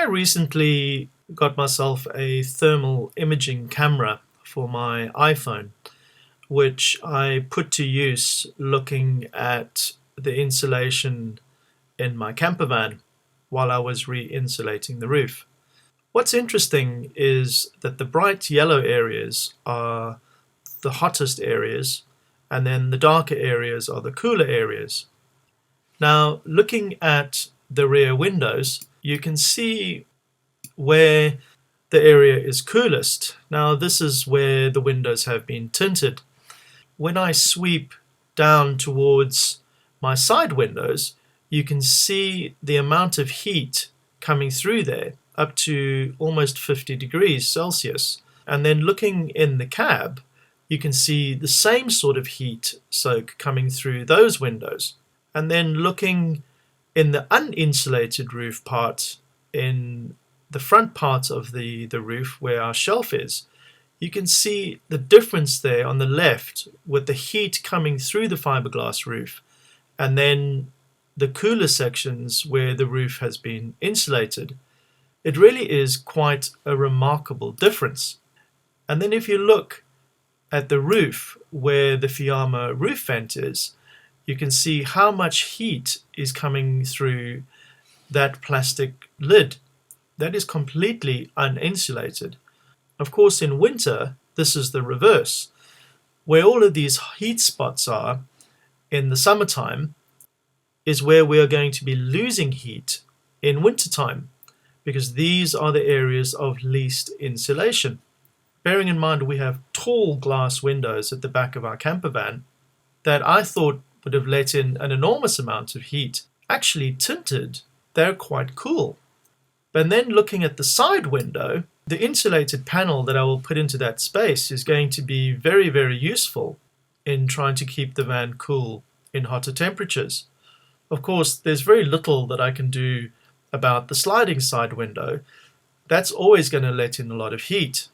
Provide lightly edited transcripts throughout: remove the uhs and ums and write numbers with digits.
I recently got myself a thermal imaging camera for my iPhone, which I put to use looking at the insulation in my camper van while I was re-insulating the roof. What's interesting is that the bright yellow areas are the hottest areas, and then the darker areas are the cooler areas. Now, looking at the rear windows, you can see where the area is coolest. Now, this is where the windows have been tinted. When I sweep down towards my side windows, you can see the amount of heat coming through there, up to almost 50 degrees Celsius. And then looking in the cab, you can see the same sort of heat soak coming through those windows. And then looking in the uninsulated roof part, in the front part of the roof where our shelf is, you can see the difference there on the left with the heat coming through the fiberglass roof, and then the cooler sections where the roof has been insulated. It really is quite a remarkable difference. And then if you look at the roof where the Fiamma roof vent is, you can see how much heat is coming through that plastic lid. That is completely uninsulated. Of course, in winter, this is the reverse. Where all of these heat spots are in the summertime is where we are going to be losing heat in wintertime, because these are the areas of least insulation. Bearing in mind we have tall glass windows at the back of our camper van that I thought would have let in an enormous amount of heat. Actually tinted, they're quite cool. And then looking at the side window, the insulated panel that I will put into that space is going to be very, very useful in trying to keep the van cool in hotter temperatures. Of course, there's very little that I can do about the sliding side window. That's always going to let in a lot of heat.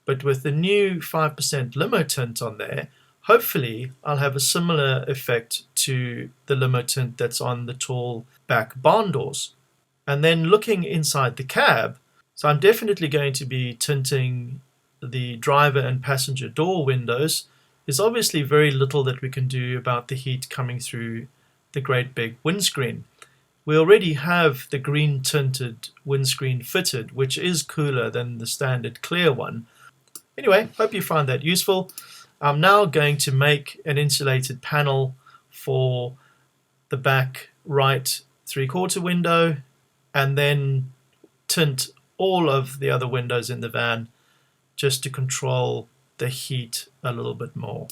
But with the new 5% limo tint on there, hopefully I'll have a similar effect to the limo tint that's on the tall back barn doors. And then looking inside the cab, so I'm definitely going to be tinting the driver and passenger door windows. There's obviously very little that we can do about the heat coming through the great big windscreen. We already have the green tinted windscreen fitted, which is cooler than the standard clear one. Anyway, hope you find that useful. I'm now going to make an insulated panel for the back right 3/4 window, and then tint all of the other windows in the van just to control the heat a little bit more.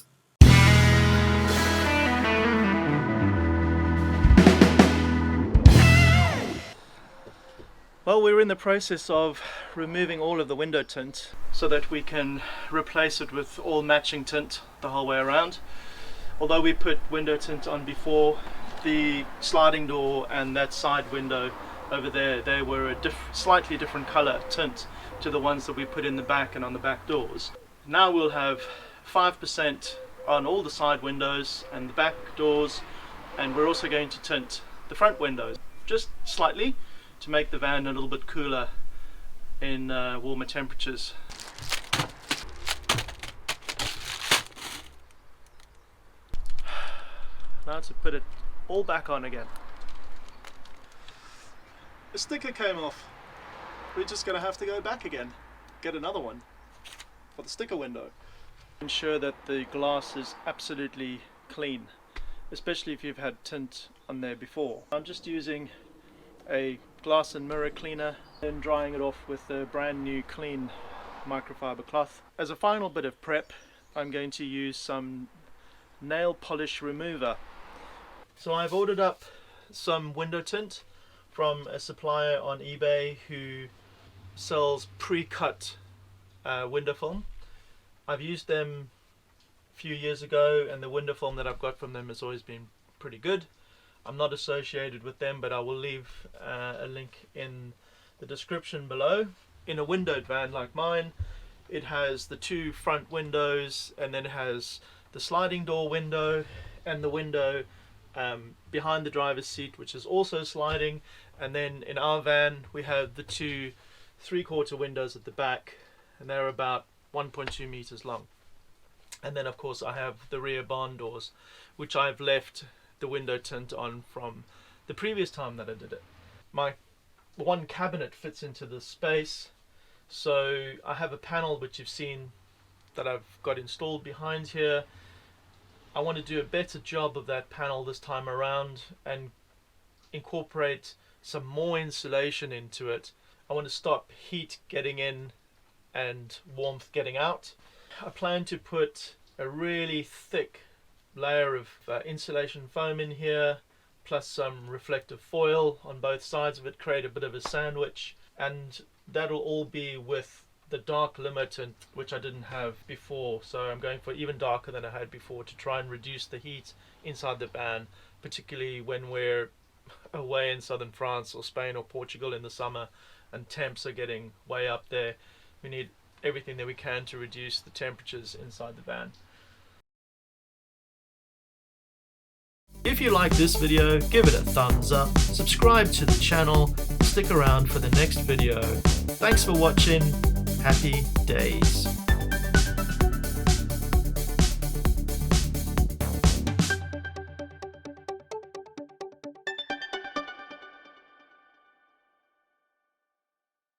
Well, we're in the process of removing all of the window tint so that we can replace it with all matching tint the whole way around. Although we put window tint on before, the sliding door and that side window over there, they were a slightly different color tint to the ones that we put in the back and on the back doors. Now we'll have 5% on all the side windows and the back doors, and we're also going to tint the front windows just slightly to make the van a little bit cooler in warmer temperatures. Now to put it all back on again. The sticker came off. We're just going to have to go back again, get another one for the sticker window. Ensure that the glass is absolutely clean, especially if you've had tint on there before. I'm just using a glass and mirror cleaner and drying it off with a brand new clean microfiber cloth. As a final bit of prep, I'm going to use some nail polish remover. So I've ordered up some window tint from a supplier on eBay who sells pre-cut window film. I've used them a few years ago, and the window film that I've got from them has always been pretty good. I'm not associated with them, but I will leave a link in the description below. In a windowed van like mine, it has the two front windows, and then it has the sliding door window and the window behind the driver's seat, which is also sliding, And then in our van we have the two 3/4 windows at the back, and they're about 1.2 meters long. And then of course I have the rear barn doors, which I've left the window tint on from the previous time that I did it. My one cabinet fits into this space, so I have a panel which you've seen that I've got installed behind here. I want to do a better job of that panel this time around and incorporate some more insulation into it. I want to stop heat getting in and warmth getting out. I plan to put a really thick layer of insulation foam in here, plus some reflective foil on both sides of it, create a bit of a sandwich, and that'll all be with the dark limit, which I didn't have before. So I'm going for even darker than I had before to try and reduce the heat inside the van, particularly when we're away in southern France or Spain or Portugal in the summer and temps are getting way up there. We need everything that we can to reduce the temperatures inside the van. If you like this video, give it a thumbs up, subscribe to the channel, stick around for the next video. Thanks for watching, happy days.